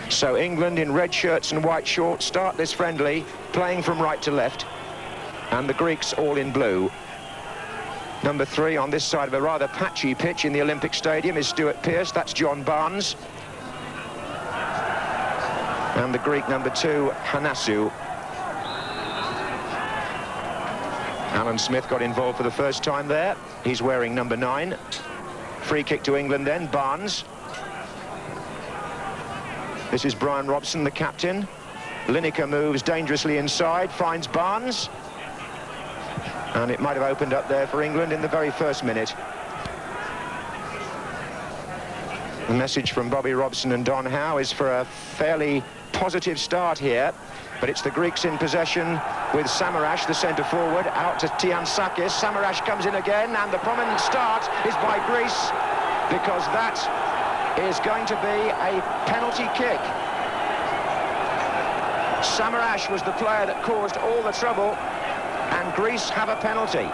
So England in red shirts and white shorts start this friendly, playing from right to left, and the Greeks all in blue. Number 3 on this side of a rather patchy pitch in the Olympic Stadium is Stuart Pearce. That's John Barnes. And the Greek number 2, Hanasu. Alan Smith got involved for the first time there. He's wearing number 9. Free kick to England then, Barnes. This is Brian Robson, the captain. Lineker moves dangerously inside, finds Barnes. And it might have opened up there for England in the very first minute. The message from Bobby Robson and Don Howe is for a fairly positive start here, but it's the Greeks in possession with Samaras, the centre forward, out to Tiansakis. Samaras comes in again, and the prominent start is by Greece, because that is going to be a penalty kick. Samaras was the player that caused all the trouble, and Greece have a penalty.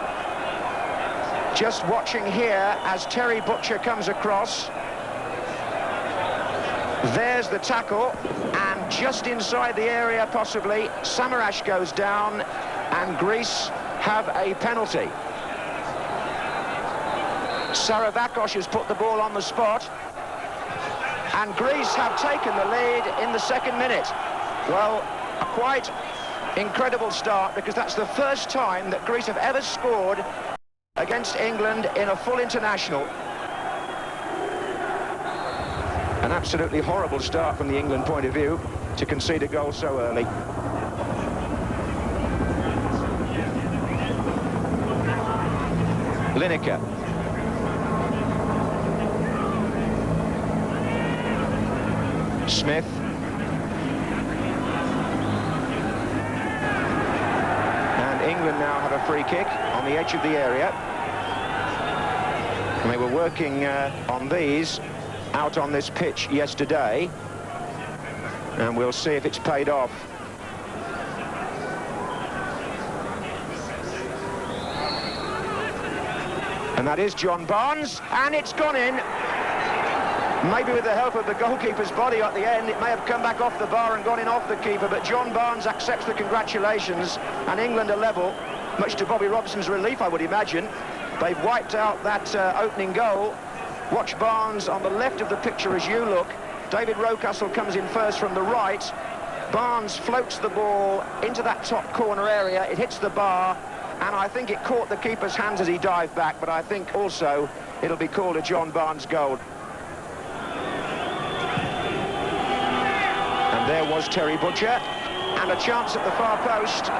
Just watching here as Terry Butcher comes across. There's the tackle, and just inside the area possibly, Samaras goes down, and Greece have a penalty. Saravakos has put the ball on the spot, and Greece have taken the lead in the second minute. Well, a quite incredible start, because that's the first time that Greece have ever scored against England in a full international. An absolutely horrible start from the England point of view to concede a goal so early. Lineker. Smith. And England now have a free kick on the edge of the area. And they were working on these out on this pitch yesterday, and we'll see if it's paid off. And that is John Barnes, and it's gone in. Maybe with the help of the goalkeeper's body at the end, it may have come back off the bar and gone in off the keeper, but John Barnes accepts the congratulations, and England are level, much to Bobby Robson's relief, I would imagine. They've wiped out that opening goal. Watch Barnes on the left of the picture as you look. David Rocastle comes in first from the right. Barnes floats the ball into that top corner area. It hits the bar, and I think it caught the keeper's hands as he dived back, but I think also it'll be called a John Barnes goal. And there was Terry Butcher, and a chance at the far post.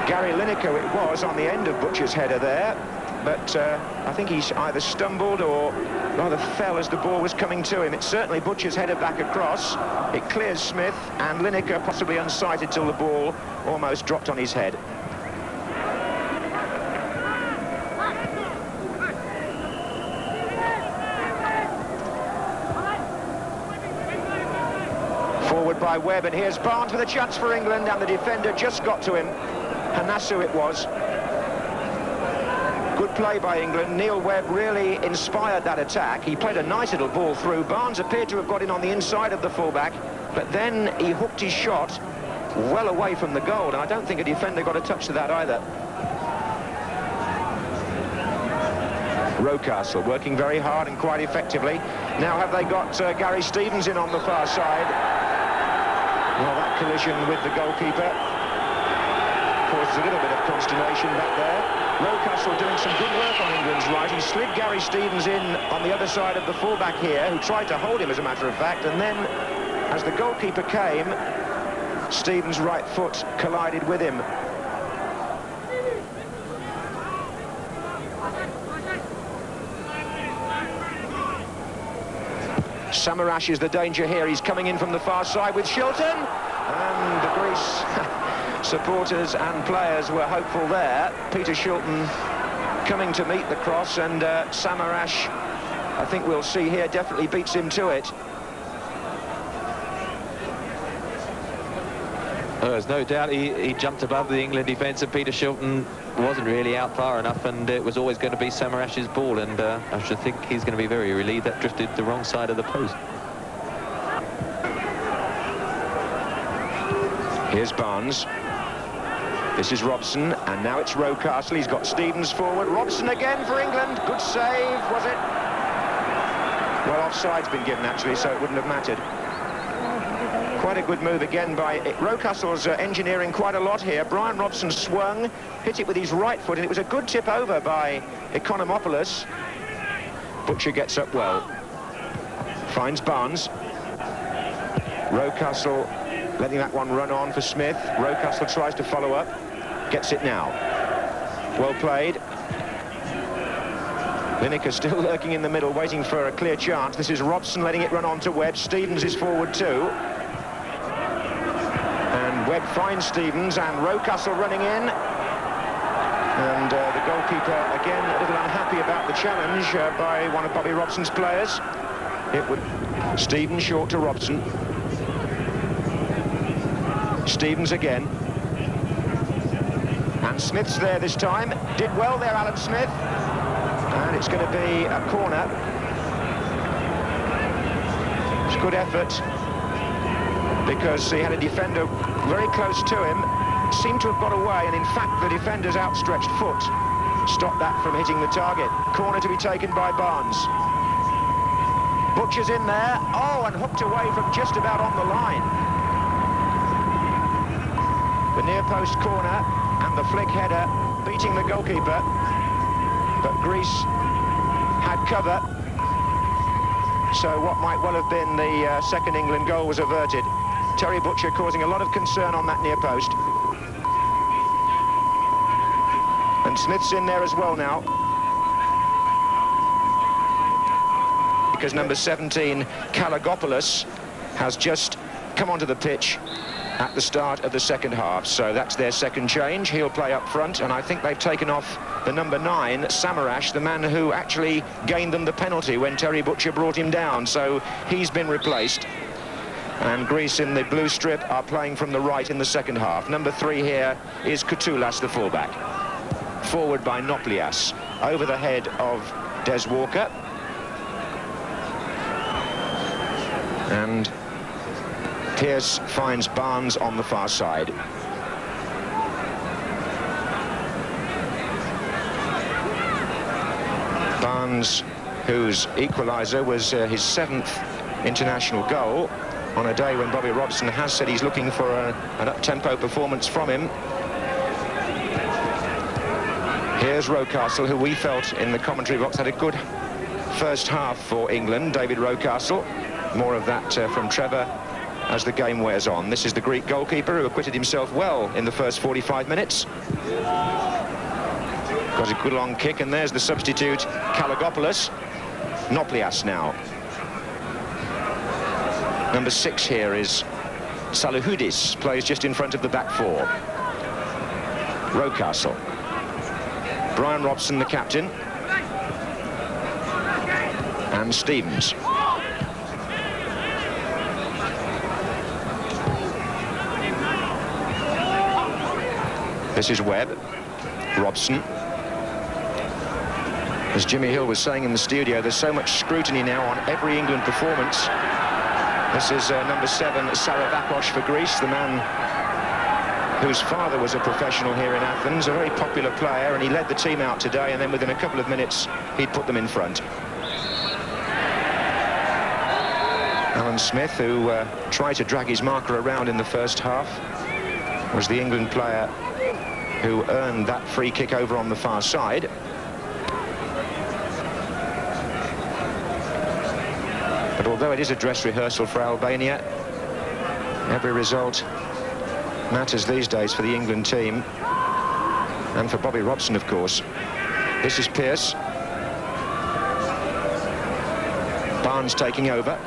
Gary Lineker it was on the end of Butcher's header there. But I think he either stumbled or rather fell as the ball was coming to him. It's certainly Butcher's headed back across. It clears Smith, and Lineker possibly unsighted till the ball almost dropped on his head. Forward by Webb, and here's Barnes with a chance for England, and the defender just got to him. Hanasu it was. Good play by England. Neil Webb really inspired that attack. He played a nice little ball through. Barnes appeared to have got in on the inside of the fullback, but then he hooked his shot well away from the goal, and I don't think a defender got a touch to that either. Rocastle working very hard and quite effectively. Now have they got Gary Stevens in on the far side? Well, that collision with the goalkeeper causes a little bit of consternation back there. Rocastle doing some good work on England's right. He slid Gary Stevens in on the other side of the fullback here, who tried to hold him as a matter of fact, and then as the goalkeeper came, Stevens' right foot collided with him. Samaras is the danger here. He's coming in from the far side with Shilton, and the Greece supporters and players were hopeful there. Peter Shilton coming to meet the cross, and Samaras, I think we'll see here, definitely beats him to it. There's no doubt he jumped above the England defence, and Peter Shilton wasn't really out far enough, and it was always going to be Samaras's ball, and I should think he's going to be very relieved that drifted the wrong side of the post. Here's Barnes. This is Robson, and now it's Rocastle. He's got Stevens forward. Robson again for England. Good save, was it? Well, offside's been given, actually, so it wouldn't have mattered. Quite a good move again by Rocastle's engineering quite a lot here. Brian Robson swung, hit it with his right foot, and it was a good tip over by Economopoulos. Butcher gets up well. Finds Barnes. Rocastle letting that one run on for Smith. Rocastle tries to follow up. Gets it now. Well played. Lineker still lurking in the middle, waiting for a clear chance. This is Robson letting it run on to Webb. Stevens is forward too. And Webb finds Stevens, and Rocastle running in. And the goalkeeper, again, a little unhappy about the challenge by one of Bobby Robson's players. It would... Stevens short to Robson. Stevens again. And Smith's there this time. Did well there, Alan Smith. And it's going to be a corner. It's a good effort, because he had a defender very close to him. Seemed to have got away, and in fact the defender's outstretched foot stopped that from hitting the target. Corner to be taken by Barnes. Butcher's in there. Oh, and hooked away from just about on the line. The near post corner and the flick header beating the goalkeeper, but Greece had cover, so what might well have been the second England goal was averted. Terry Butcher causing a lot of concern on that near post. And Smith's in there as well now, because number 17, Kalagopoulos, has just come onto the pitch at the start of the second half, so that's their second change. He'll play up front, and I think they've taken off the number 9, Samarash, the man who actually gained them the penalty when Terry Butcher brought him down, so he's been replaced. And Greece in the blue strip are playing from the right in the second half. Number 3 here is Koutulas, the fullback. Forward by Noplias, over the head of Des Walker. And Pearce finds Barnes on the far side. Barnes, whose equaliser was his 7th international goal, on a day when Bobby Robson has said he's looking for an up-tempo performance from him. Here's Rocastle, who we felt in the commentary box had a good first half for England. David Rocastle. More of that from Trevor as the game wears on. This is the Greek goalkeeper who acquitted himself well in the first 45 minutes. Got a good long kick, and there's the substitute, Kalagopoulos. Noplias now. Number 6 here is Salahudis, plays just in front of the back 4. Rocastle. Brian Robson, the captain. And Stevens. This is Webb. Robson. As Jimmy Hill was saying in the studio, there's so much scrutiny now on every England performance. This is number 7, Sarabakos for Greece, the man whose father was a professional here in Athens, a very popular player, and he led the team out today, and then within a couple of minutes, he'd put them in front. Alan Smith, who tried to drag his marker around in the first half, was the England player who earned that free kick over on the far side. But although it is a dress rehearsal for Albania, every result matters these days for the England team, and for Bobby Robson, of course. This is Pearce. Barnes taking over.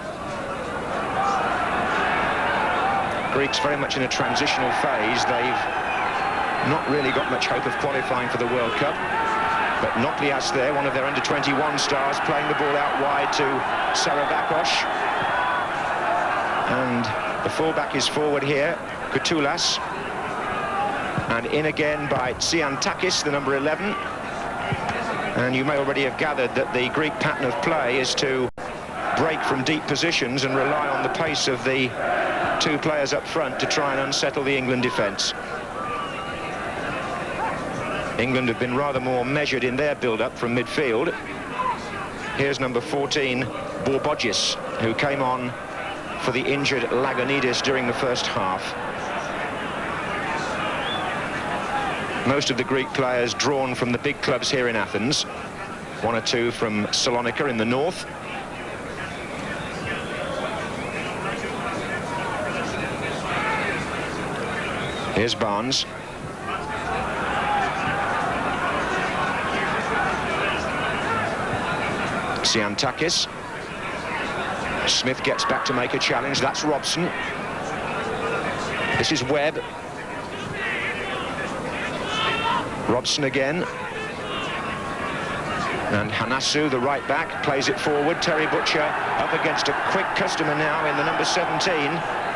Greeks very much in a transitional phase. They've not really got much hope of qualifying for the World Cup. But Noplias there, one of their under-21 stars, playing the ball out wide to Sarabakos. And the fullback is forward here, Koutulas. And in again by Tsiantakis, the number 11. And you may already have gathered that the Greek pattern of play is to break from deep positions and rely on the pace of the two players up front to try and unsettle the England defence. England have been rather more measured in their build-up from midfield. Here's number 14, Borbogis, who came on for the injured Laganidis during the first half. Most of the Greek players drawn from the big clubs here in Athens. One or two from Salonika in the north. Here's Barnes. Tsiantakis. Smith gets back to make a challenge. That's Robson. This is Webb. Robson again. And Hanasu, the right back, plays it forward. Terry Butcher up against a quick customer now in the number 17,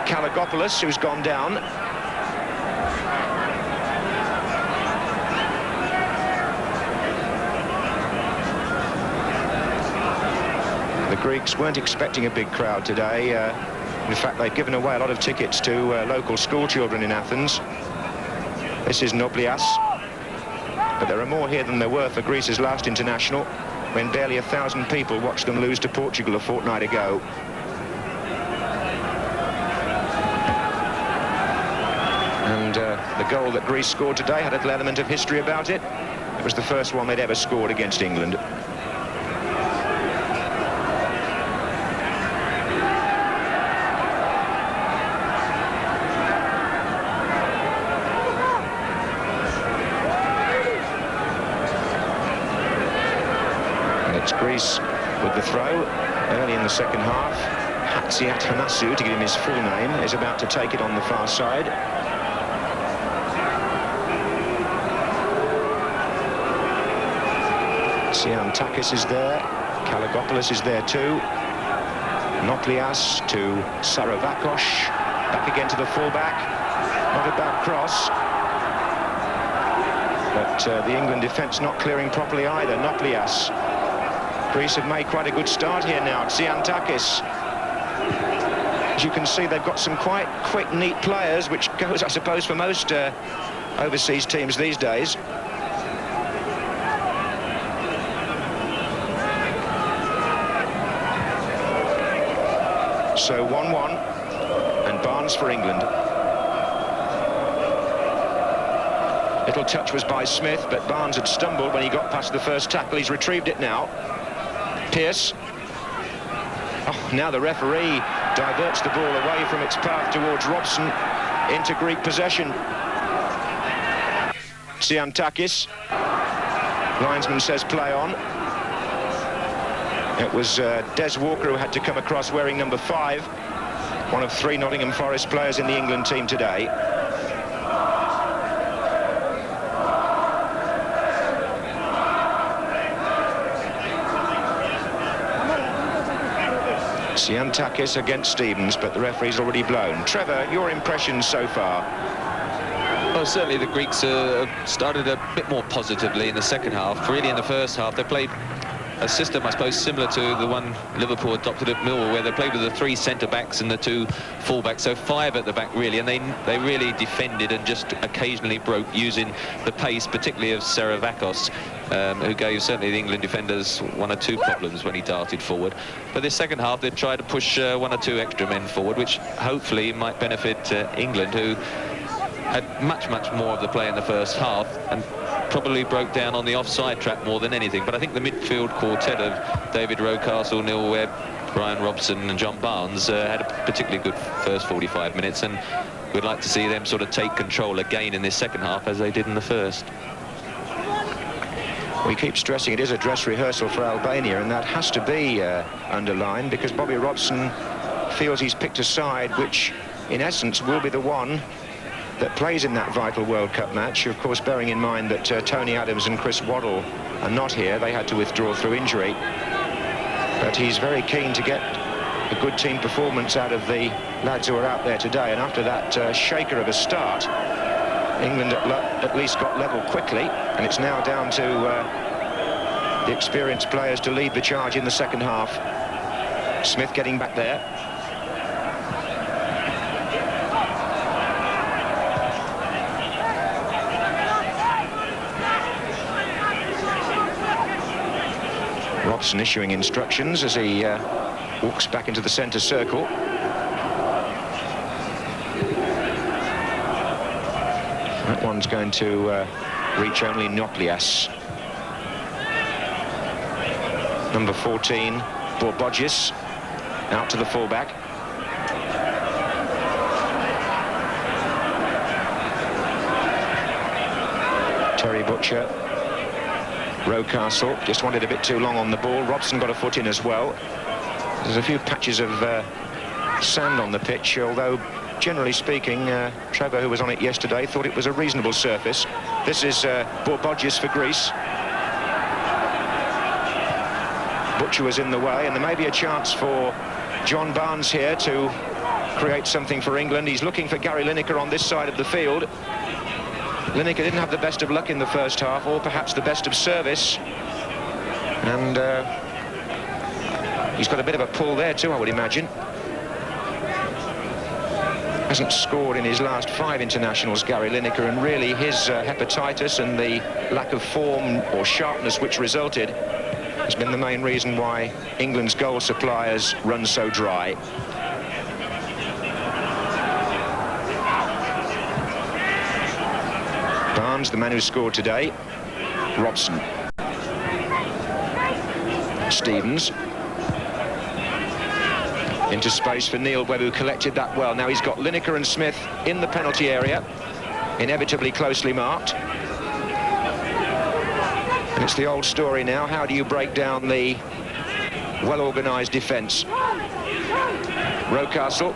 Kalagopoulos, who's gone down. The Greeks weren't expecting a big crowd today. In fact, they've given away a lot of tickets to local school children in Athens. This is Noblias. But there are more here than there were for Greece's last international, when barely 1,000 people watched them lose to Portugal a fortnight ago. And the goal that Greece scored today had a little element of history about it. It was the first one they'd ever scored against England. Greece with the throw early in the second half. Hatziat Hanasu, to give him his full name, is about to take it on the far side. Tsiantakis is there. Kalagopoulos is there too. Noklias to Saravakos. Back again to the fullback. Not a bad cross. But the England defence not clearing properly either. Noklias. Greece have made quite a good start here now. Tsiantakis. As you can see, they've got some quite quick, neat players, which goes, I suppose, for most overseas teams these days. So 1-1, and Barnes for England. Little touch was by Smith, but Barnes had stumbled when he got past the first tackle. He's retrieved it now. Pierce. Oh, now the referee diverts the ball away from its path towards Robson into Greek possession. Tsiantakis. Linesman says play on. It was Des Walker who had to come across wearing number 5, one of 3 Nottingham Forest players in the England team today. Tsiantakis against Stevens, but the referee's already blown. Trevor, your impressions so far? Well, certainly the Greeks started a bit more positively in the second half. Really, in the first half, they played a system, I suppose, similar to the one Liverpool adopted at Millwall, where they played with the 3 centre-backs and the 2 full-backs, so 5 at the back, really, and they really defended and just occasionally broke using the pace, particularly of Saravakos, who gave certainly the England defenders 1 or 2 problems when he darted forward. But this second half, they tried to push 1 or 2 extra men forward, which hopefully might benefit England, who had much more of the play in the first half and probably broke down on the offside trap more than anything. But I think the midfield quartet of David Rocastle, Neil Webb, Brian Robson and John Barnes had a particularly good first 45 minutes, and we'd like to see them sort of take control again in this second half as they did in the first. We keep stressing it is a dress rehearsal for Albania, and that has to be underlined, because Bobby Robson feels he's picked a side which in essence will be the one that plays in that vital World Cup match. Of course, bearing in mind that Tony Adams and Chris Waddle are not here. They had to withdraw through injury. But he's very keen to get a good team performance out of the lads who are out there today. And after that shaker of a start, England at least got level quickly, and it's now down to the experienced players to lead the charge in the second half. Smith getting back there. Robson issuing instructions as he walks back into the centre circle. That one's going to reach only Noplias. Number 14, Borbodgis, out to the fullback. Terry Butcher. Rocastle just wanted a bit too long on the ball. Robson got a foot in as well. There's a few patches of sand on the pitch, although generally speaking, Trevor, who was on it yesterday, thought it was a reasonable surface. This is Borbodgis for Greece. Butcher was in the way, and there may be a chance for John Barnes here to create something for England. He's looking for Gary Lineker on this side of the field. Lineker didn't have the best of luck in the first half, or perhaps the best of service. And he's got a bit of a pull there too, I would imagine. Hasn't scored in his last 5 internationals, Gary Lineker, and really his hepatitis and the lack of form or sharpness which resulted has been the main reason why England's goal supply has run so dry. Barnes, the man who scored today. Robson. Stevens. Into space for Neil Webb, who collected that well. Now he's got Lineker and Smith in the penalty area, inevitably closely marked. And it's the old story now. How do you break down the well-organised defence? Rocastle.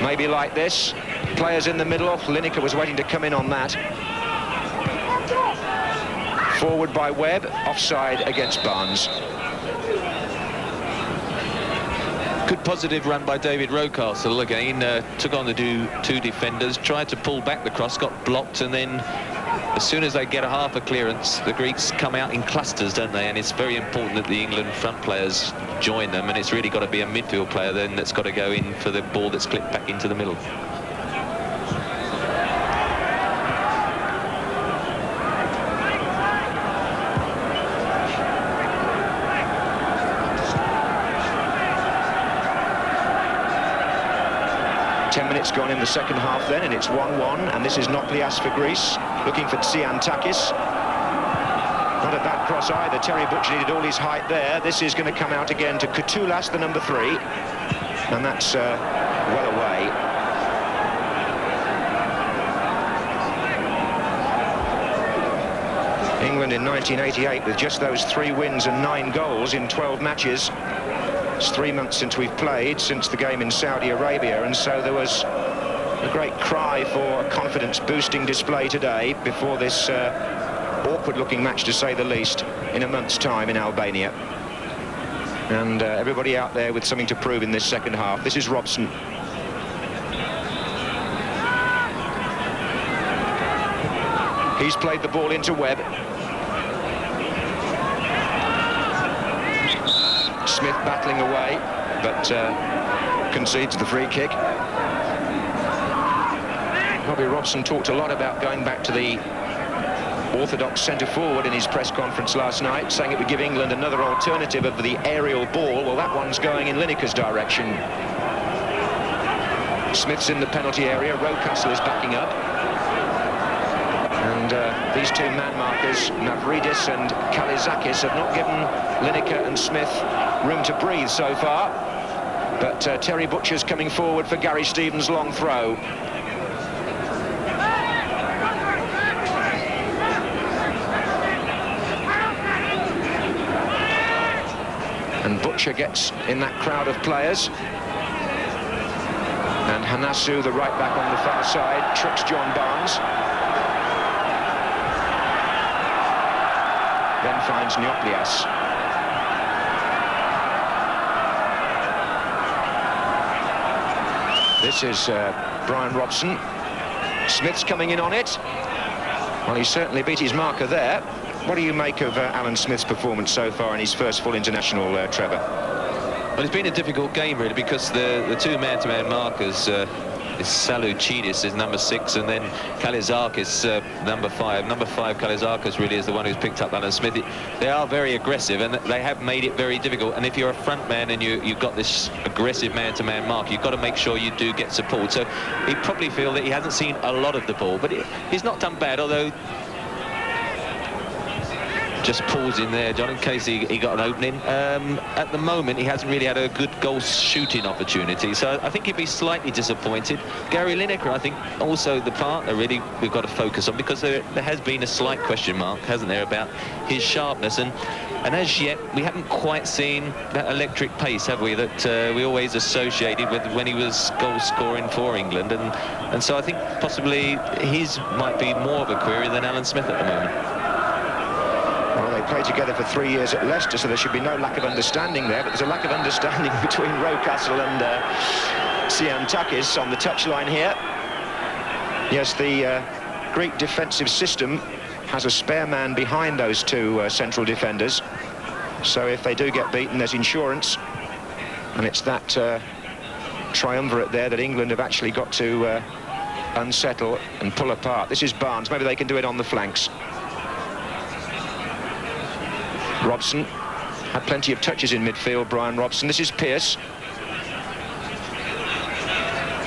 Maybe like this. Players in the middle. Lineker was waiting to come in on that. Forward by Webb. Offside against Barnes. Good positive run by David Rocastle again. Took on the two defenders, tried to pull back the cross, got blocked, and then as soon as they get a half a clearance, the Greeks come out in clusters, don't they? And it's very important that the England front players join them, and it's really got to be a midfield player then that's got to go in for the ball that's clipped back into the middle. Gone in the second half then, and it's 1-1, and this is Noplias for Greece, looking for Tsiantakis. Not a bad cross either. Terry Butcher needed all his height there. This is going to come out again to Koutulas, the number 3, and that's well away. England in 1988 with just those 3 wins and 9 goals in 12 matches. It's 3 months since we've played, since the game in Saudi Arabia, and so there was a great cry for a confidence-boosting display today before this awkward-looking match, to say the least, in a month's time in Albania. And everybody out there with something to prove in this second half. This is Robson. He's played the ball into Webb. Smith battling away, but concedes the free kick. Robbie Robson talked a lot about going back to the orthodox centre-forward in his press conference last night, saying it would give England another alternative of the aerial ball. Well, that one's going in Lineker's direction. Smith's in the penalty area. Rocastle is backing up. And these 2 man markers, Mavridis and Kalizakis, have not given Lineker and Smith room to breathe so far. But Terry Butcher's coming forward for Gary Stevens' long throw. And Butcher gets in that crowd of players. And Hanasu, the right back on the far side, tricks John Barnes. Then finds Noplias. This is Brian Robson. Smith's coming in on it. Well, he certainly beat his marker there. What do you make of Alan Smith's performance so far in his first full international, Trevor? Well, it's been a difficult game, really, because the 2 man-to-man markers Saluchidis is number 6, and then Kalizakis number 5. Number 5, Kalizakis, really is the one who's picked up Alan Smith. They are very aggressive, and they have made it very difficult. And if you're a front man and you've got this aggressive man-to-man mark, you've got to make sure you do get support. So he probably feel that he hasn't seen a lot of the ball, but he's not done bad, although... Just pausing there, John, in case he got an opening. At the moment, he hasn't really had a good goal shooting opportunity, so I think he'd be slightly disappointed. Gary Lineker, I think, also the partner, really, we've got to focus on, because there has been a slight question mark, hasn't there, about his sharpness, and as yet, we haven't quite seen that electric pace, have we, that we always associated with when he was goal scoring for England, and so I think possibly his might be more of a query than Alan Smith at the moment. Well, they played together for 3 years at Leicester, so there should be no lack of understanding there, but there's a lack of understanding between Rocastle and Siantakis on the touchline here. Yes, the Greek defensive system has a spare man behind those two central defenders, so if they do get beaten, there's insurance, and it's that triumvirate there that England have actually got to unsettle and pull apart. This is Barnes. Maybe they can do it on the flanks. Robson had plenty of touches in midfield, Brian Robson. This is Pearce.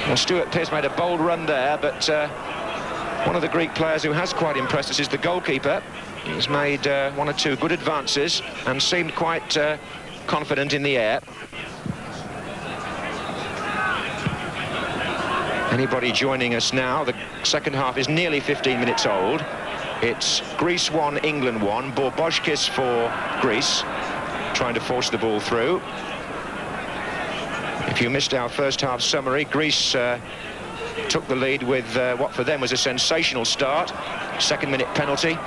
Well, Stuart Pearce made a bold run there, but one of the Greek players who has quite impressed us is the goalkeeper. He's made 1 or 2 good advances and seemed quite confident in the air. Anybody joining us now, the second half is nearly 15 minutes old. It's Greece 1, England 1. Borbojkis for Greece, trying to force the ball through. If you missed our first half summary, Greece took the lead with what for them was a sensational start. 2nd minute penalty.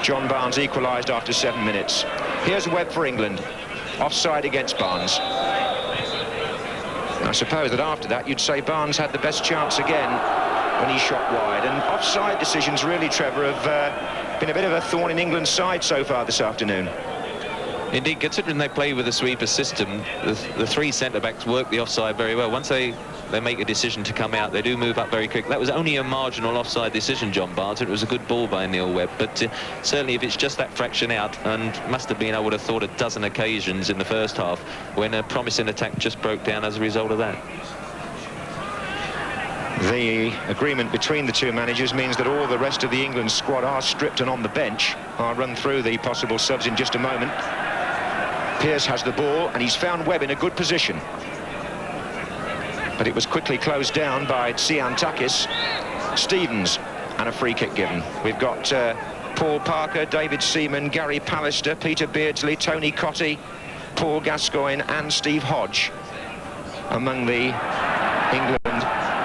John Barnes equalised after 7 minutes. Here's Webb for England. Offside against Barnes. I suppose that after that you'd say Barnes had the best chance again when he shot wide, and offside decisions really, Trevor, have been a bit of a thorn in England's side so far this afternoon. Indeed, considering they play with a sweeper system, the 3 centre-backs work the offside very well. Once they make a decision to come out, they do move up very quick. That was only a marginal offside decision, John Barnes. It was a good ball by Neil Webb, but certainly if it's just that fraction out, and must have been, I would have thought, a dozen occasions in the first half when a promising attack just broke down as a result of that. The agreement between the two managers means that all the rest of the England squad are stripped and on the bench. I'll run through the possible subs in just a moment. Pearce has the ball, and he's found Webb in a good position. But it was quickly closed down by Tsiantakis. Stevens, and a free kick given. We've got Paul Parker, David Seaman, Gary Pallister, Peter Beardsley, Tony Cottee, Paul Gascoigne and Steve Hodge among the England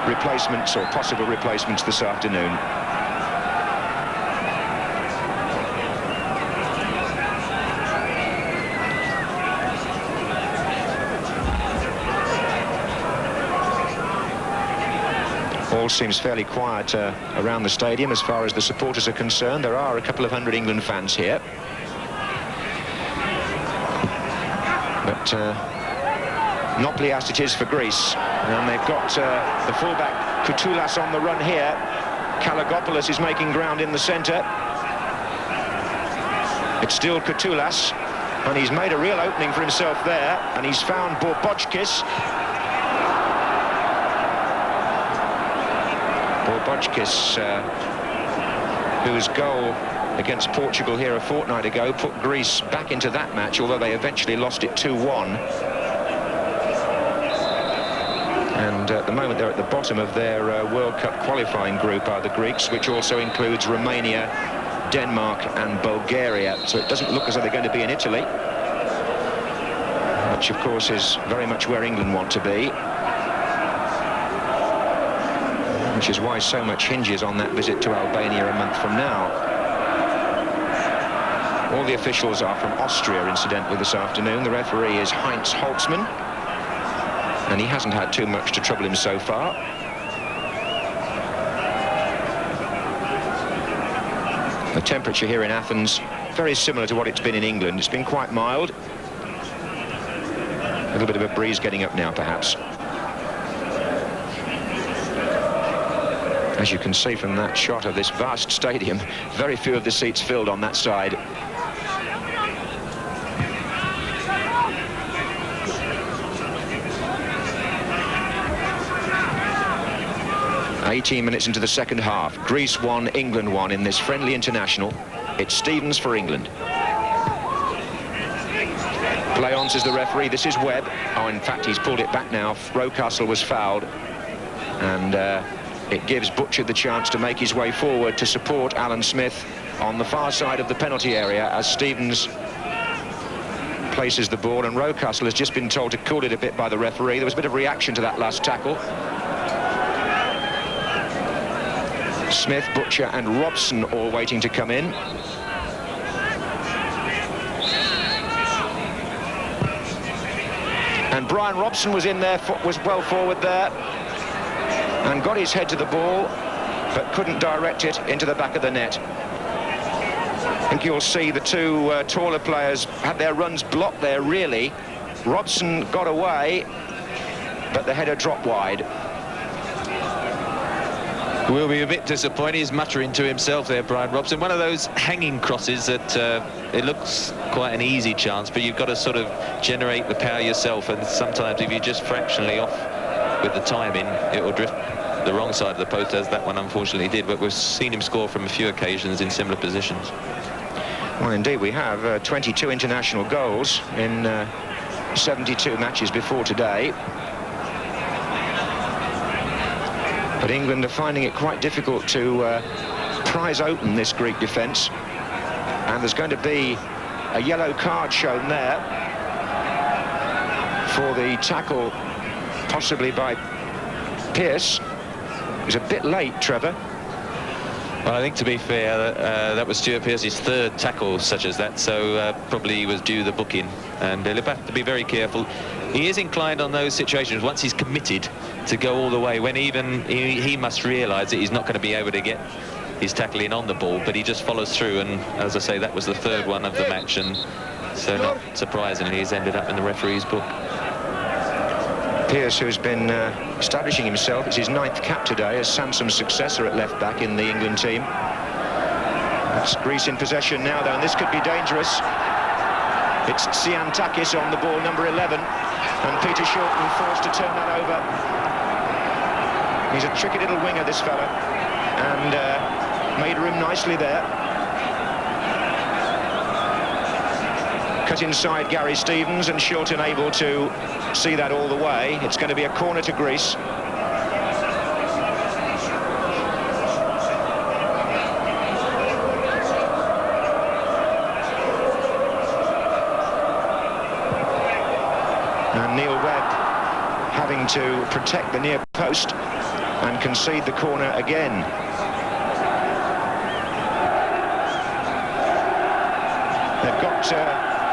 replacements, or possible replacements, this afternoon. All seems fairly quiet around the stadium as far as the supporters are concerned. There are a couple of hundred England fans here, but not as it is for Greece. And they've got the fullback Koutoulas on the run here. Kalagopoulos is making ground in the centre. It's still Koutoulas, and he's made a real opening for himself there, and he's found Borbojkis. Borbojkis, whose goal against Portugal here a fortnight ago put Greece back into that match, although they eventually lost it 2-1. And at the moment they're at the bottom of their World Cup qualifying group, are the Greeks, which also includes Romania, Denmark and Bulgaria. So it doesn't look as though they're going to be in Italy, which of course is very much where England want to be, which is why so much hinges on that visit to Albania a month from now. All the officials are from Austria, incidentally, this afternoon. The referee is Heinz Holtzmann, and he hasn't had too much to trouble him so far. The temperature here in Athens, very similar to what it's been in England. It's been quite mild. A little bit of a breeze getting up now, perhaps. As you can see from that shot of this vast stadium, very few of the seats filled on that side. "18 minutes into the second half. Greece 1, England 1 in this friendly international. It's Stevens for England. Play on, says the referee. This is Webb. Oh, in fact, he's pulled it back now. Rocastle was fouled. And it gives Butcher the chance to make his way forward to support Alan Smith on the far side of the penalty area as Stevens places the ball. And Rocastle has just been told to cool it a bit by the referee. There was a bit of reaction to that last tackle. Smith, Butcher and Robson all waiting to come in. And Brian Robson was in there, was well forward there, and got his head to the ball, but couldn't direct it into the back of the net. I think you'll see the two taller players had their runs blocked there, really. Robson got away, but the header dropped wide. Will be a bit disappointed. He's muttering to himself there, Brian Robson. One of those hanging crosses that it looks quite an easy chance, but you've got to sort of generate the power yourself, and sometimes if you're just fractionally off with the timing, it will drift the wrong side of the post, as that one unfortunately did. But we've seen him score from a few occasions in similar positions. Well, indeed, we have 22 international goals in 72 matches before today. But England are finding it quite difficult to prise open this Greek defence. And there's going to be a yellow card shown there for the tackle, possibly by Pearce. It was a bit late, Trevor. Well, I think, to be fair, that was Stuart Pearce's third tackle such as that, so probably he was due the booking. And he'll have to be very careful. He is inclined on those situations, once he's committed to go all the way, when even he must realise that he's not going to be able to get his tackling on the ball, but he just follows through. And as I say, that was the third one of the match, and so not surprisingly he's ended up in the referee's book. Pearce, who's been establishing himself, it's his 9th cap today as Samson's successor at left back in the England team. It's Greece in possession now, though, and this could be dangerous. It's Tsiantakis on the ball, number 11, and Peter Shilton forced to turn that over. He's a tricky little winger, this fella, and made room nicely there. Cut inside Gary Stevens, and Shilton able to see that all the way. It's going to be a corner to Greece. And Neil Webb having to protect the near post and concede the corner again. They've got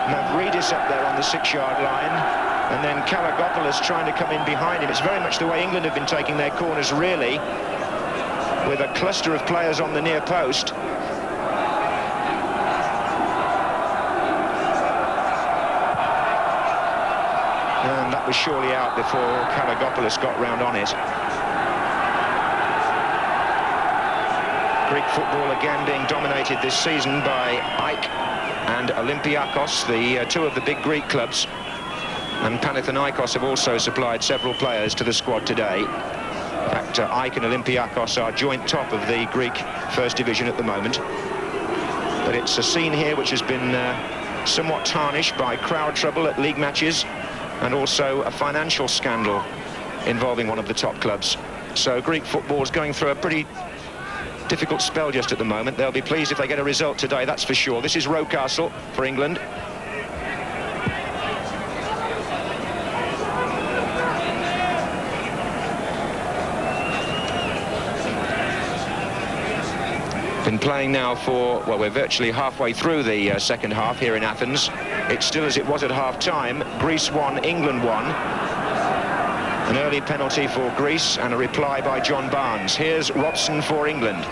Mavridis up there on the 6-yard line, and then Kalagopoulos trying to come in behind him. It's very much the way England have been taking their corners, really, with a cluster of players on the near post. And that was surely out before Kalagopoulos got round on it. Greek football again being dominated this season by Ike and Olympiakos, the two of the big Greek clubs. And Panathinaikos have also supplied several players to the squad today. In fact, Ike and Olympiakos are joint top of the Greek First Division at the moment. But it's a scene here which has been somewhat tarnished by crowd trouble at league matches, and also a financial scandal involving one of the top clubs. So Greek football is going through a pretty difficult spell just at the moment. They'll be pleased if they get a result today, that's for sure. This is Rocastle for England. Been playing now for, well, we're virtually halfway through the second half here in Athens. It's still as it was at half-time. Greece 1, England 1. An early penalty for Greece and a reply by John Barnes. Here's Robson for England.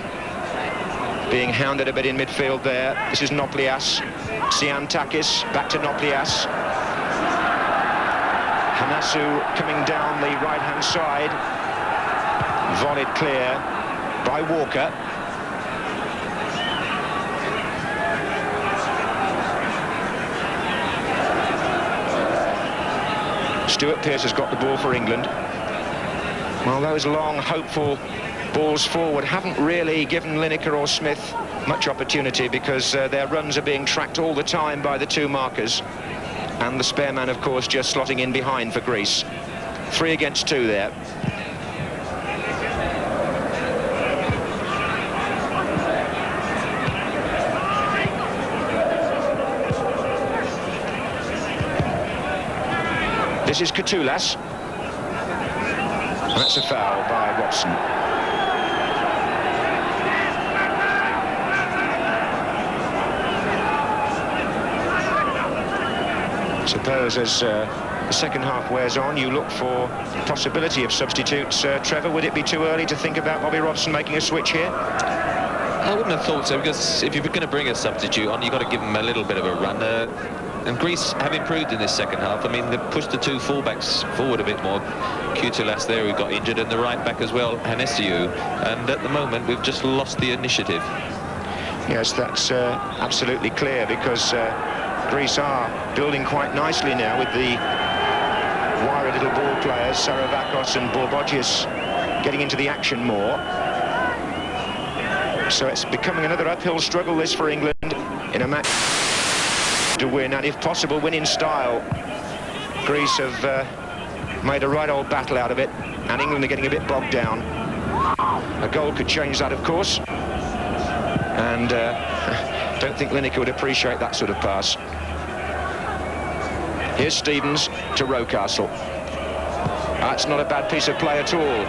Being hounded a bit in midfield there. This is Noplias. Tsiantakis, back to Noplias. Hanasu coming down the right-hand side. Volleyed clear. by Walker. Stuart Pearce has got the ball for England. Well, those long, hopeful balls forward haven't really given Lineker or Smith much opportunity, because their runs are being tracked all the time by the two markers. And the spare man, of course, just slotting in behind for Greece. 3 against 2 there. This is Katulas. That's a foul by Robson. I suppose as the second half wears on, you look for the possibility of substitutes. Trevor, would it be too early to think about Bobby Robson making a switch here? I wouldn't have thought so, because if you're going to bring a substitute on, you've got to give him a little bit of a run. And Greece have improved in this second half. I mean, they've pushed the two fullbacks forward a bit more. Kutulas there, who got injured, and the right back as well, Hanesiu. And at the moment, we've just lost the initiative. Yes, that's absolutely clear, because Greece are building quite nicely now with the wiry little ball players, Saravakos and Bourbogius, getting into the action more. So it's becoming another uphill struggle, this, for England in a match to win, and if possible win in style. Greece have made a right old battle out of it, and England are getting a bit bogged down. A goal could change that, of course, and don't think Lineker would appreciate that sort of pass. Here's Stevens to Rocastle. That's not a bad piece of play at all.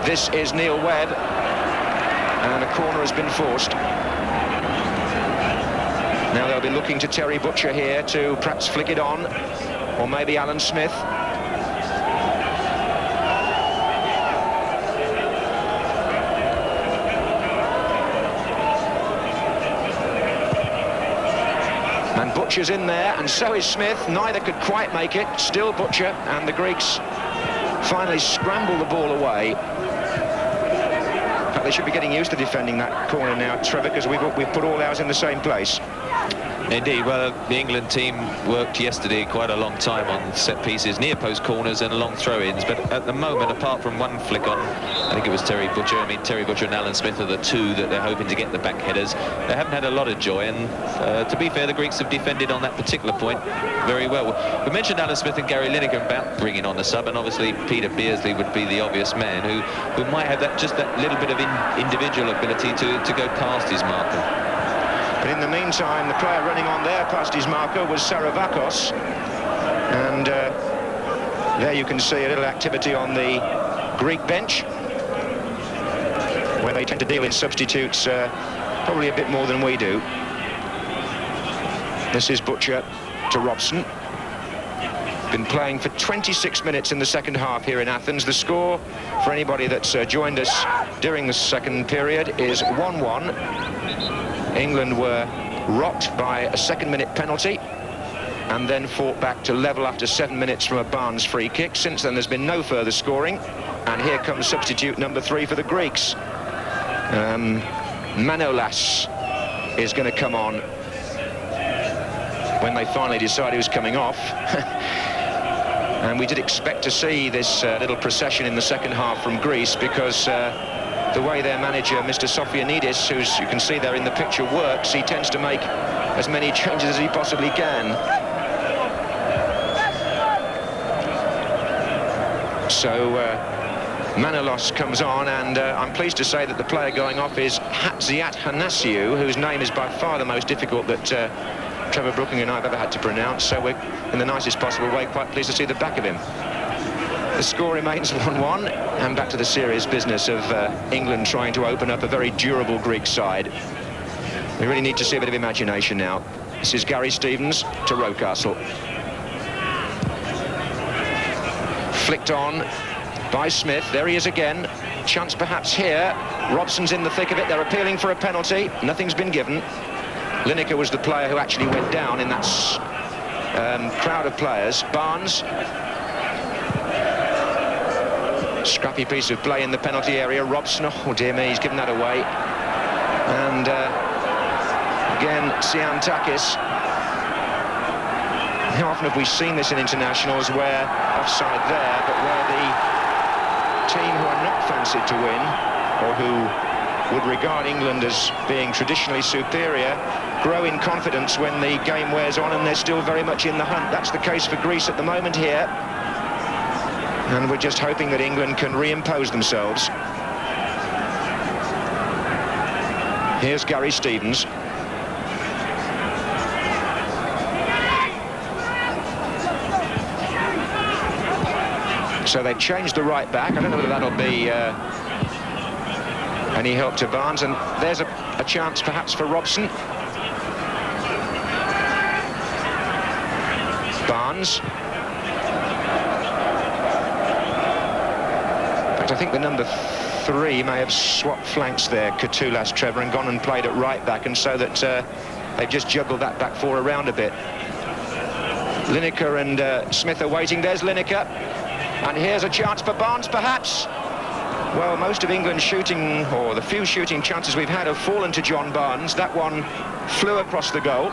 This is Neil Webb, and a corner has been forced. Now they'll be looking to Terry Butcher here to perhaps flick it on, or maybe Alan Smith. And Butcher's in there, and so is Smith. Neither could quite make it. Still Butcher, and the Greeks finally scramble the ball away. They should be getting used to defending that corner now, Trevor, because we've put all ours in the same place. Indeed, well, the England team worked yesterday quite a long time on set pieces, near post corners and long throw-ins, but at the moment, apart from one flick on, I think it was Terry Butcher. I mean, Terry Butcher and Alan Smith are the two that they're hoping to get the back headers. They haven't had a lot of joy, and to be fair, the Greeks have defended on that particular point very well. We mentioned Alan Smith and Gary Lineker about bringing on the sub, and obviously Peter Beardsley would be the obvious man who might have just that little bit of individual ability to go past his marker. But in the meantime, the player running on there past his marker was Saravakos. And there you can see a little activity on the Greek bench, where they tend to deal in substitutes probably a bit more than we do. This is Butcher to Robson. Been playing for 26 minutes in the second half here in Athens. The score, for anybody that's joined us during the second period, is 1-1. England were rocked by a second-minute penalty and then fought back to level after 7 minutes from a Barnes free kick. Since then, there's been no further scoring. And here comes substitute number 3 for the Greeks. Manolas is going to come on when they finally decide who's coming off. And we did expect to see this little procession in the second half from Greece, because the way their manager, Mr. Sofianidis, who's you can see there in the picture, works, he tends to make as many changes as he possibly can. So Manolas comes on, and I'm pleased to say that the player going off is Hatziat Hanesiu, whose name is by far the most difficult that Trevor Brooking and I have ever had to pronounce, so we're, in the nicest possible way, quite pleased to see the back of him. The score remains 1-1, and back to the serious business of England trying to open up a very durable Greek side. We really need to see a bit of imagination now. This is Gary Stevens to Rocastle. Flicked on by Smith. There he is again. Chance perhaps here. Robson's in the thick of it. They're appealing for a penalty. Nothing's been given. Lineker was the player who actually went down in that crowd of players. Barnes. Scrappy piece of play in the penalty area. Robson, oh dear me, he's given that away. And again, Siantakis. How often have we seen this in internationals where offside there, but where the team who are not fancied to win, or who would regard England as being traditionally superior, grow in confidence when the game wears on and they're still very much in the hunt. That's the case for Greece at the moment here. And we're just hoping that England can reimpose themselves. Here's Gary Stevens. So they've changed the right back. I don't know whether that'll be any help to Barnes. And there's a chance perhaps for Robson. Barnes. I think the number 3 may have swapped flanks there, Katulas, Trevor, and gone and played at right back, and so that they've just juggled that back 4 around a bit. Lineker and Smith are waiting. There's Lineker, and here's a chance for Barnes, perhaps. Well, most of England's shooting, or the few shooting chances we've had, have fallen to John Barnes. That one flew across the goal.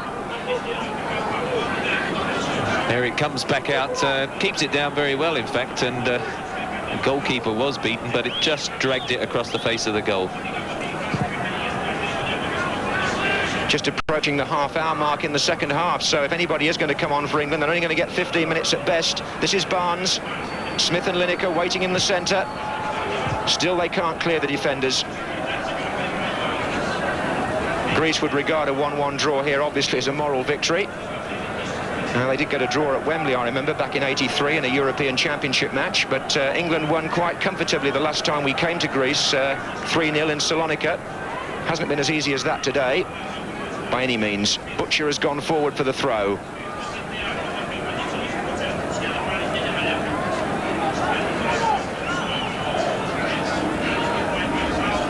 There it comes back out, keeps it down very well, in fact, and the goalkeeper was beaten, but it just dragged it across the face of the goal. Just approaching the half-hour mark in the second half, so if anybody is going to come on for England, they're only going to get 15 minutes at best. This is Barnes. Smith and Lineker waiting in the centre. Still they can't clear the defenders. Greece would regard a 1-1 draw here, obviously, as a moral victory. They did get a draw at Wembley, I remember, back in '83 in a European Championship match, but England won quite comfortably the last time we came to Greece, 3-0 in Salonika. Hasn't been as easy as that today, by any means. Butcher has gone forward for the throw.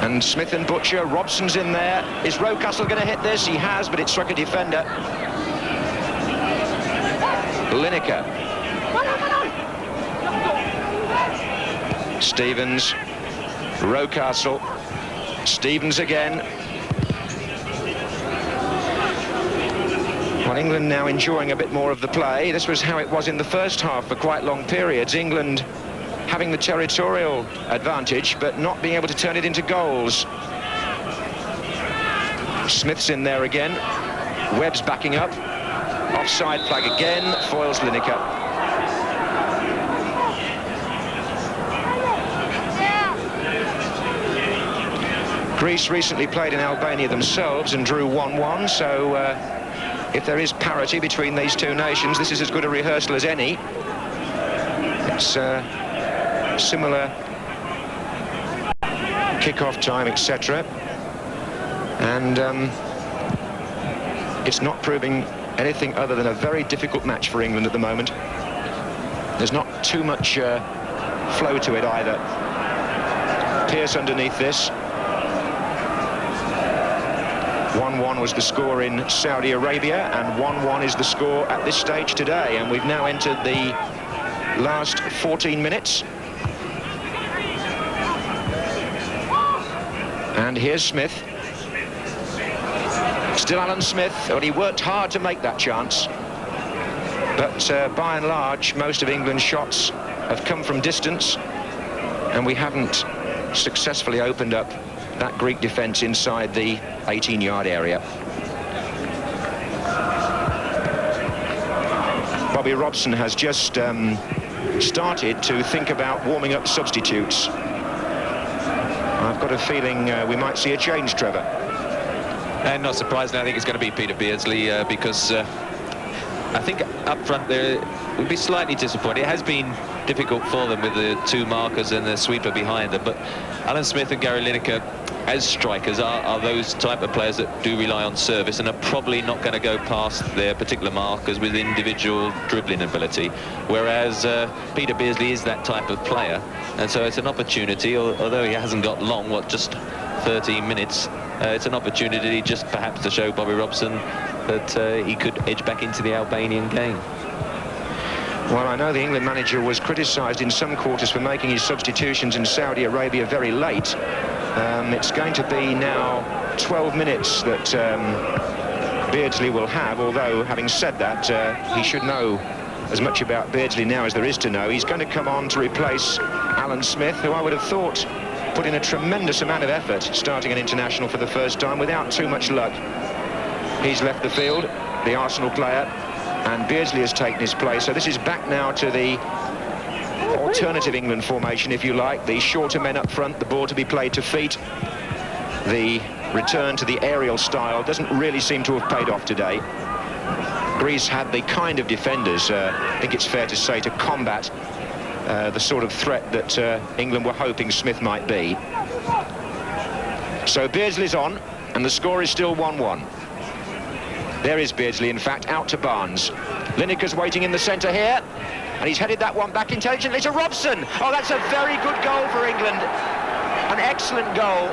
And Smith and Butcher, Robson's in there. Is Rocastle going to hit this? He has, but it struck a defender. Lineker. Stevens. Rocastle. Stevens again. Well, England now enjoying a bit more of the play. This was how it was in the first half for quite long periods. England having the territorial advantage, but not being able to turn it into goals. Smith's in there again. Webb's backing up. Offside flag again, foils Lineker. Greece recently played in Albania themselves and drew 1-1, so if there is parity between these two nations, this is as good a rehearsal as any. It's similar kick-off time, etc. And it's not proving anything other than a very difficult match for England at the moment. There's not too much flow to it either. Pearce underneath this. 1-1 was the score in Saudi Arabia, and 1-1 is the score at this stage today, and we've now entered the last 14 minutes. And here's Smith. Still Alan Smith, but he worked hard to make that chance. But by and large, most of England's shots have come from distance, and we haven't successfully opened up that Greek defence inside the 18-yard area. Bobby Robson has just started to think about warming up substitutes. I've got a feeling we might see a change, Trevor. And not surprisingly, I think it's going to be Peter Beardsley because I think up front there would be slightly disappointed. It has been difficult for them with the 2 markers and the sweeper behind them, but Alan Smith and Gary Lineker as strikers are those type of players that do rely on service and are probably not going to go past their particular markers with individual dribbling ability, whereas Peter Beardsley is that type of player, and so it's an opportunity, although he hasn't got long, just 13 minutes, it's an opportunity just perhaps to show Bobby Robson that he could edge back into the Albanian game. Well, I know the England manager was criticised in some quarters for making his substitutions in Saudi Arabia very late. It's going to be now 12 minutes that Beardsley will have, although, having said that, he should know as much about Beardsley now as there is to know. He's going to come on to replace Alan Smith, who I would have thought put in a tremendous amount of effort starting an international for the first time without too much luck. He's left the field, the Arsenal player, and Beardsley has taken his place. So this is back now to the alternative England formation, if you like. The shorter men up front, the ball to be played to feet. The return to the aerial style doesn't really seem to have paid off today. Greece had the kind of defenders, I think it's fair to say, to combat the sort of threat that England were hoping Smith might be. So Beardsley's on, and the score is still 1-1. There is Beardsley, in fact, out to Barnes. Lineker's waiting in the centre here, and he's headed that one back intelligently to Robson. Oh, that's a very good goal for England. An excellent goal.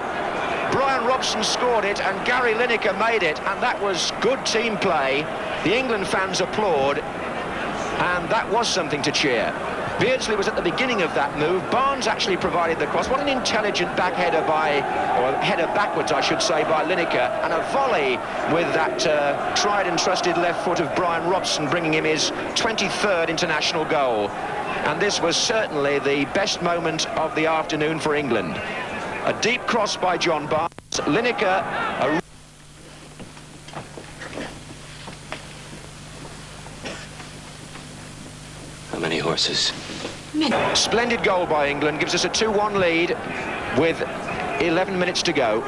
Brian Robson scored it, and Gary Lineker made it, and that was good team play. The England fans applaud, and that was something to cheer. Beardsley was at the beginning of that move. Barnes actually provided the cross. What an intelligent back header or header backwards, I should say, by Lineker, and a volley with that tried and trusted left foot of Brian Robson, bringing him his 23rd international goal. And this was certainly the best moment of the afternoon for England. A deep cross by John Barnes. Lineker, How many horses? splendid goal by England, gives us a 2-1 lead with 11 minutes to go.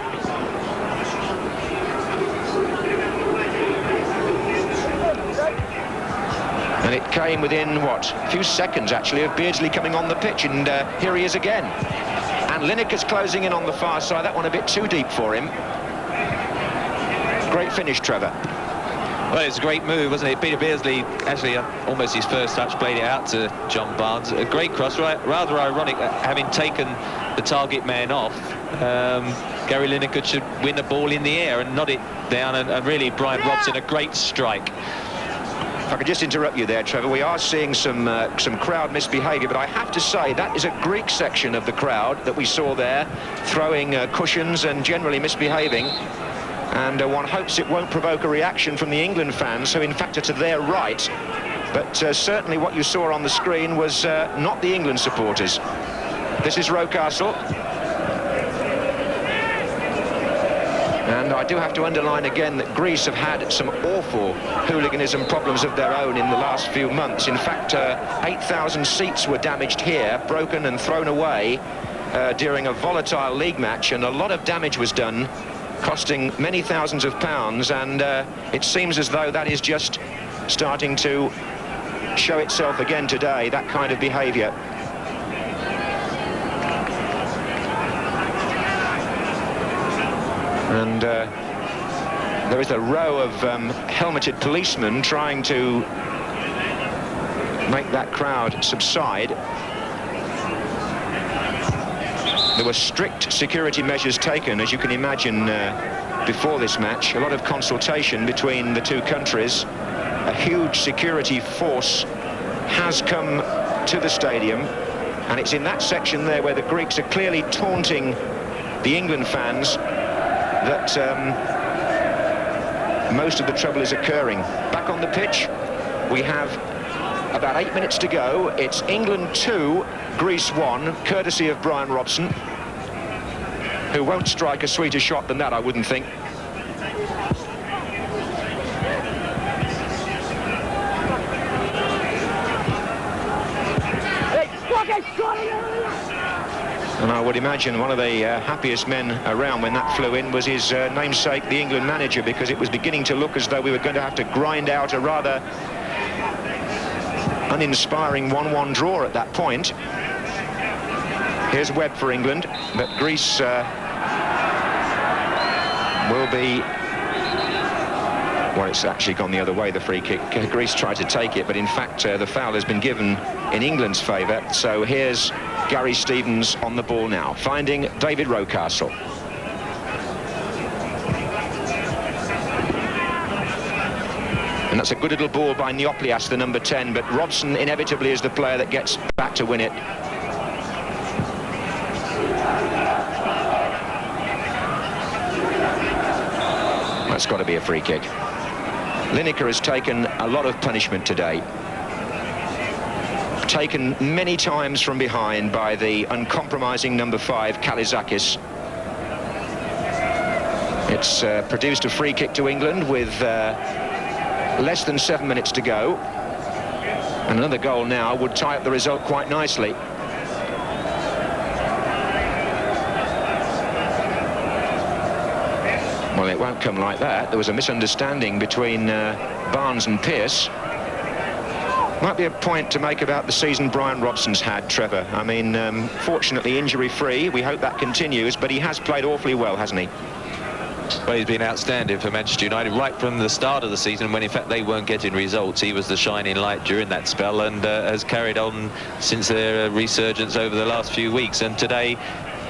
And it came within, what, a few seconds, actually, of Beardsley coming on the pitch, and here he is again. And Lineker's closing in on the far side, that one a bit too deep for him. Great finish, Trevor. Well, it's a great move, wasn't it? Peter Beardsley, actually, almost his first touch, played it out to John Barnes. A great cross, right? Rather ironic, having taken the target man off. Gary Lineker should win the ball in the air and nod it down, and really, Brian Robson, a great strike. If I could just interrupt you there, Trevor, we are seeing some crowd misbehaviour, but I have to say that is a Greek section of the crowd that we saw there, throwing cushions and generally misbehaving. And one hopes it won't provoke a reaction from the England fans, who in fact are to their right. But certainly what you saw on the screen was not the England supporters. This is Rocastle. And I do have to underline again that Greece have had some awful hooliganism problems of their own in the last few months. In fact, 8,000 seats were damaged here, broken and thrown away during a volatile league match, and a lot of damage was done, costing many thousands of pounds, and it seems as though that is just starting to show itself again today, that kind of behaviour. And there is a row of helmeted policemen trying to make that crowd subside. There were strict security measures taken, as you can imagine, before this match. A lot of consultation between the two countries. A huge security force has come to the stadium, and it's in that section there where the Greeks are clearly taunting the England fans that most of the trouble is occurring. Back on the pitch, we have about 8 minutes to go. It's England 2, Greece 1, courtesy of Brian Robson, who won't strike a sweeter shot than that, I wouldn't think. And I would imagine one of the happiest men around when that flew in was his namesake, the England manager, because it was beginning to look as though we were going to have to grind out a rather uninspiring 1-1 draw at that point. Here's Webb for England, but Greece will be... Well, it's actually gone the other way, the free kick. Greece tried to take it, but in fact the foul has been given in England's favour. So here's Gary Stevens on the ball now, finding David Rocastle. And that's a good little ball by Neoplias, the number 10, but Robson inevitably is the player that gets back to win it. That's got to be a free kick. Lineker has taken a lot of punishment today. Taken many times from behind by the uncompromising number 5, Kalizakis. It's produced a free kick to England with less than 7 minutes to go. And another goal now would tie up the result quite nicely. Well, it won't come like that. There was a misunderstanding between Barnes and Pearce. Might be a point to make about the season Brian Robson's had, Trevor. I mean, fortunately injury-free. We hope that continues, but he has played awfully well, hasn't he? Well, he's been outstanding for Manchester United right from the start of the season, when in fact they weren't getting results. He was the shining light during that spell, and has carried on since their resurgence over the last few weeks. And today,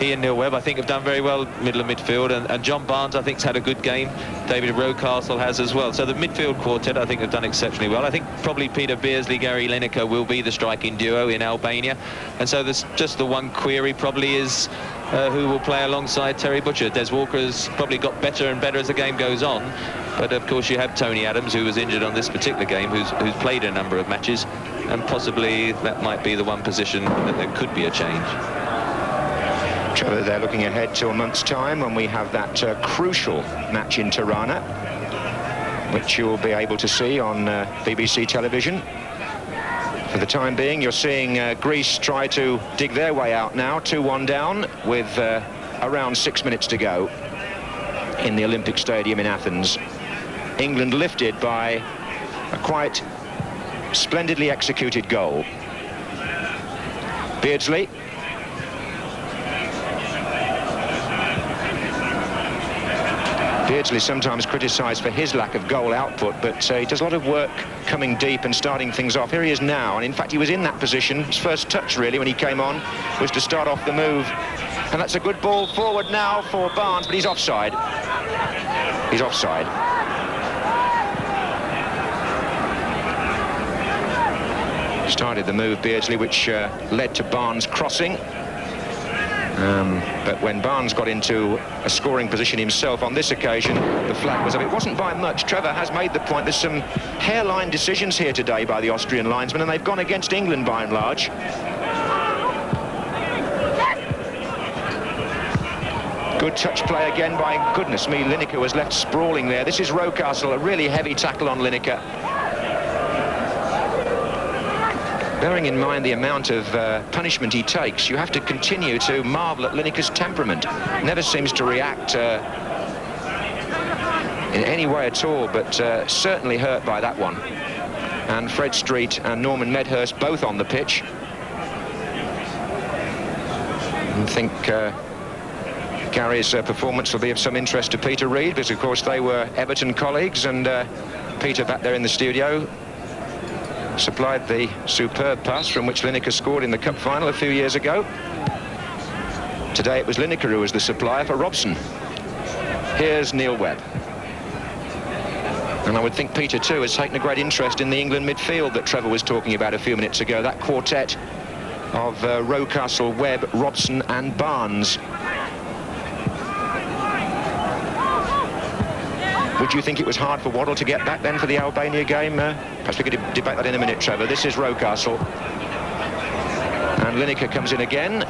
he and Neil Webb, I think, have done very well middle of midfield, and John Barnes, I think, has had a good game. David Rocastle has as well. So the midfield quartet, I think, have done exceptionally well. I think probably Peter Beardsley, Gary Lineker will be the striking duo in Albania. And so there's just the one query probably is who will play alongside Terry Butcher. Des Walker has probably got better and better as the game goes on. But of course you have Tony Adams, who was injured on this particular game, who's played a number of matches, and possibly that might be the one position that there could be a change. Trevor, they're looking ahead to a month's time when we have that crucial match in Tirana, which you'll be able to see on BBC television. For the time being, you're seeing Greece try to dig their way out now, 2-1 down, with around 6 minutes to go in the Olympic Stadium in Athens. England lifted by a quite splendidly executed goal. Beardsley. Beardsley sometimes criticised for his lack of goal output, but he does a lot of work coming deep and starting things off. Here he is now, and in fact he was in that position. His first touch really when he came on was to start off the move, and that's a good ball forward now for Barnes, but he's offside. He's offside. Started the move, Beardsley, which led to Barnes crossing. But when Barnes got into a scoring position himself on this occasion, the flag was up. It wasn't by much. Trevor has made the point. There's some hairline decisions here today by the Austrian linesmen, and they've gone against England by and large. Good touch play again by, goodness me, Lineker was left sprawling there. This is Rocastle, a really heavy tackle on Lineker. Bearing in mind the amount of punishment he takes, you have to continue to marvel at Lineker's temperament. Never seems to react in any way at all, but certainly hurt by that one. And Fred Street and Norman Medhurst both on the pitch. I think Gary's performance will be of some interest to Peter Reid, because of course they were Everton colleagues, and Peter back there in the studio supplied the superb pass from which Lineker scored in the cup final a few years ago. Today it was Lineker who was the supplier for Robson. Here's Neil Webb. And I would think Peter too has taken a great interest in the England midfield that Trevor was talking about a few minutes ago. That quartet of Rocastle, Webb, Robson and Barnes. Would you think it was hard for Waddle to get back then for the Albania game? Perhaps we could debate that in a minute, Trevor. This is Rocastle. And Lineker comes in again.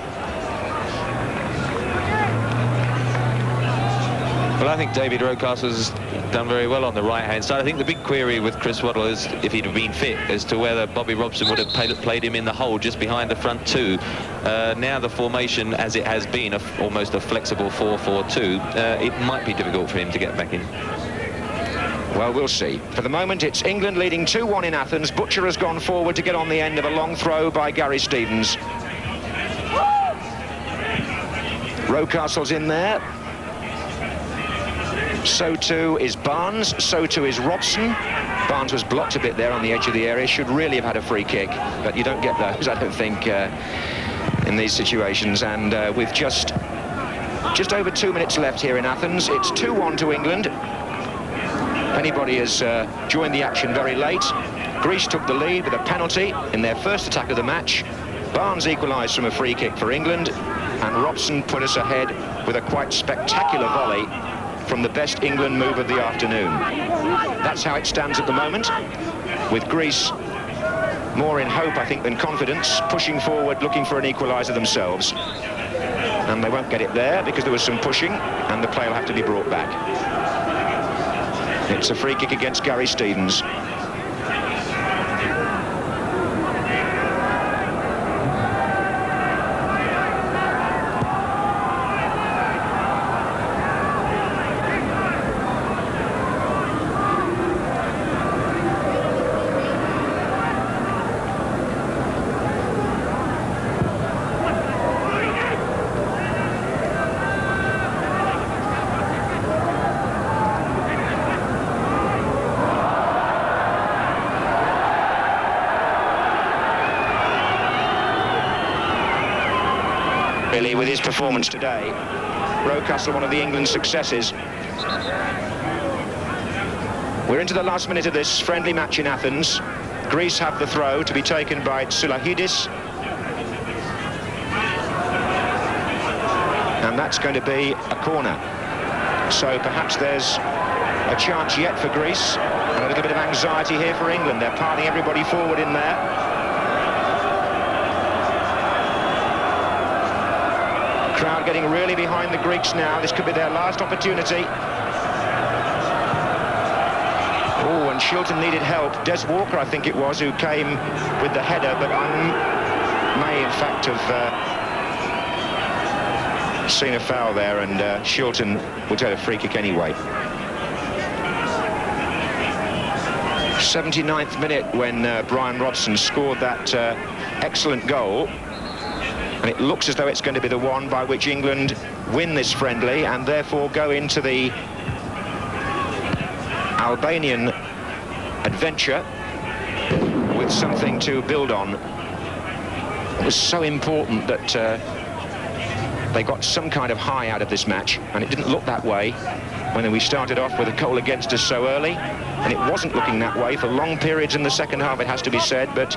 Well, I think David Rocastle has done very well on the right-hand side. I think the big query with Chris Waddle is, if he'd have been fit, as to whether Bobby Robson would have played him in the hole just behind the front two. Now the formation, as it has been, almost a flexible 4-4-2, it might be difficult for him to get back in. Well, we'll see. For the moment, it's England leading 2-1 in Athens. Butcher has gone forward to get on the end of a long throw by Gary Stevens. Rocastle's in there. So too is Barnes. So too is Robson. Barnes was blocked a bit there on the edge of the area. Should really have had a free kick, but you don't get those, I don't think, in these situations. And with just over 2 minutes left here in Athens, it's 2-1 to England. anybody has joined the action very late. Greece took the lead with a penalty in their first attack of the match. Barnes equalised from a free kick for England, and Robson put us ahead with a quite spectacular volley from the best England move of the afternoon. That's how it stands at the moment, with Greece more in hope, I think, than confidence, pushing forward, looking for an equaliser themselves. And they won't get it there because there was some pushing, and the play will have to be brought back. It's a free kick against Gary Stevens. Really, with his performance today, Rocastle, one of the England successes. We're into the last minute of this friendly match in Athens. Greece have the throw to be taken by Tsoulahidis. And that's going to be a corner. So perhaps there's a chance yet for Greece, and a little bit of anxiety here for England. They're piling everybody forward in there. Crowd getting really behind the Greeks now. This could be their last opportunity. Oh, and Shilton needed help. Des Walker, I think it was, who came with the header, but may in fact have seen a foul there, and Shilton will take a free kick anyway. 79th minute when Brian Robson scored that excellent goal. And it looks as though it's going to be the one by which England win this friendly and therefore go into the Albanian adventure with something to build on. It was so important that they got some kind of high out of this match, and it didn't look that way when we started off with a goal against us so early, and it wasn't looking that way for long periods in the second half, it has to be said. But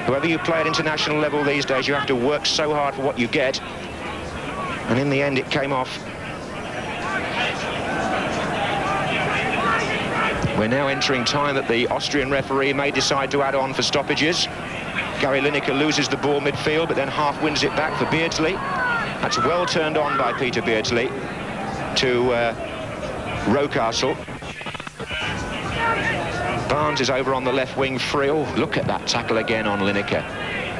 whoever you play at international level these days, you have to work so hard for what you get. And in the end, it came off. We're now entering time that the Austrian referee may decide to add on for stoppages. Gary Lineker loses the ball midfield, but then half wins it back for Beardsley. That's well turned on by Peter Beardsley to Rocastle. Barnes is over on the left wing free. Oh, look at that tackle again on Lineker.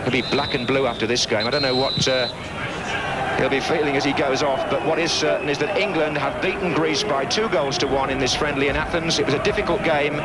He'll be black and blue after this game. I don't know what he'll be feeling as he goes off, but what is certain is that England have beaten Greece by 2-1 in this friendly in Athens. It was a difficult game.